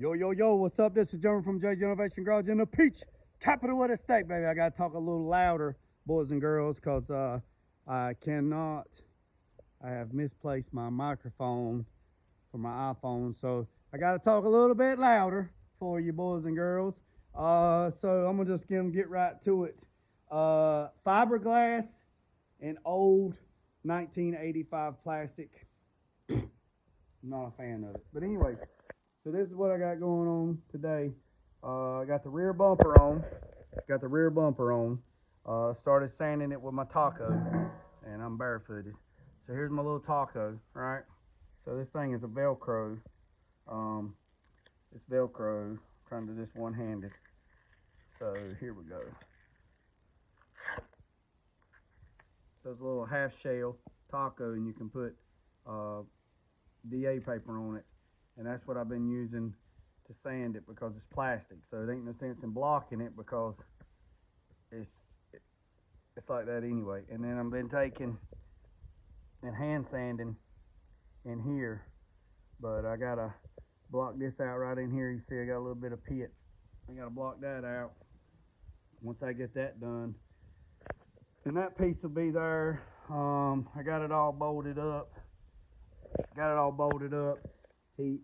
Yo, yo, yo, what's up? This is Jeremy from J Innovation Garage in the Peach capital of the state, baby. I got to talk a little louder, boys and girls, because I have misplaced my microphone for my iPhone. So I got to talk a little bit louder for you, boys and girls. So I'm going to just get right to it. Fiberglass and old 1985 plastic. I'm not a fan of it. But anyways. So this is what I got going on today. I got the rear bumper on. Started sanding it with my taco, and I'm barefooted. So here's my little taco, right? So this thing is a Velcro. It's Velcro. I'm trying to do this one-handed. So here we go. So it's a little half shell taco, and you can put DA paper on it. And that's what I've been using to sand it because it's plastic. So it ain't no sense in blocking it because it's like that anyway. And then I've been taking and hand sanding in here. But I gotta block this out right in here. You see I got a little bit of pits. I gotta block that out. Once I get that done, then that piece will be there. I got it all bolted up.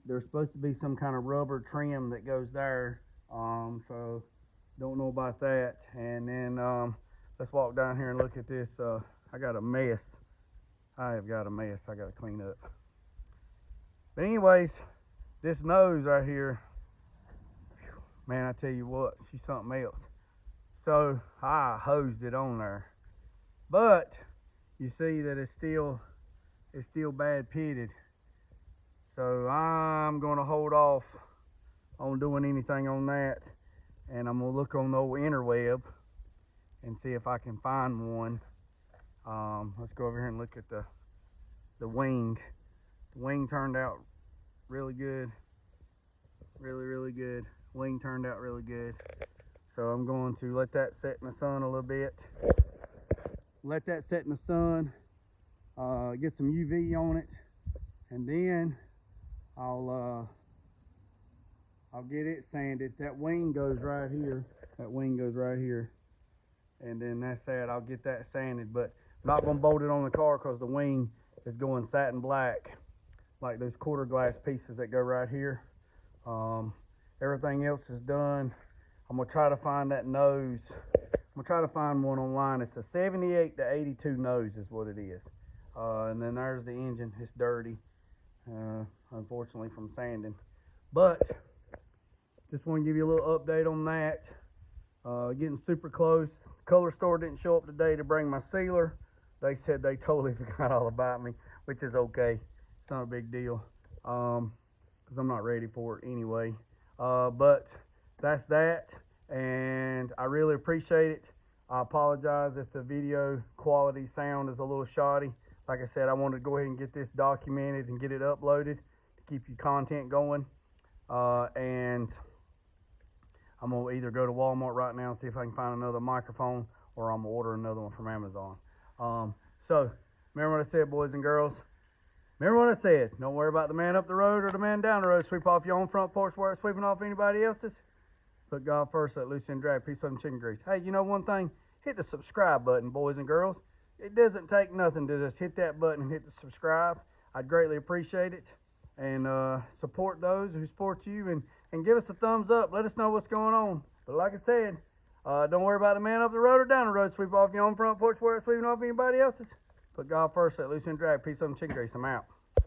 There's supposed to be some kind of rubber trim that goes there, so don't know about that. And then let's walk down here and look at this. I got a mess. I have got a mess I got to clean up. But anyways, this nose right here, man, I tell you what, she's something else. So I hosed it on there, but you see that it's still bad pitted. So I'm going to hold off on doing anything on that. And I'm going to look on the old interweb and see if I can find one. Let's go over here and look at the wing. The wing turned out really good. Really good. Wing turned out really good. So I'm going to let that set in the sun a little bit. Let that set in the sun. Get some UV on it. And then I'll get it sanded. That wing goes right here. And then that's that. I'll get that sanded, but I'm not gonna bolt it on the car because the wing is going satin black, like those quarter glass pieces that go right here. Everything else is done. I'm gonna try to find that nose. I'm gonna try to find one online. It's a 78 to 82 nose is what it is. And then there's the engine. It's dirty. Unfortunately from sanding, but just want to give you a little update on that. Getting super close. Color store didn't show up today to bring my sealer. They said they totally forgot all about me, which is okay. It's not a big deal because I'm not ready for it anyway. But that's that, and I really appreciate it. I apologize if the video quality sound is a little shoddy. Like I said, I wanted to go ahead and get this documented and get it uploaded to keep your content going. And I'm going to either go to Walmart right now and see if I can find another microphone, or I'm going to order another one from Amazon. So, remember what I said, boys and girls? Remember what I said. Don't worry about the man up the road or the man down the road. Sweep off your own front porch where it's sweeping off anybody else's. Put God first, let loose and drag. Peace, love, and chicken grease. Hey, you know one thing? Hit the subscribe button, boys and girls. It doesn't take nothing to just hit that button and hit the subscribe. I'd greatly appreciate it. And support those who support you, and give us a thumbs up. Let us know what's going on. But like I said, don't worry about the man up the road or down the road. Sweep off your own front porch where it's sweeping off anybody else's. Put God first, let loose and drag. Peace, love, and chicken grease. I'm out.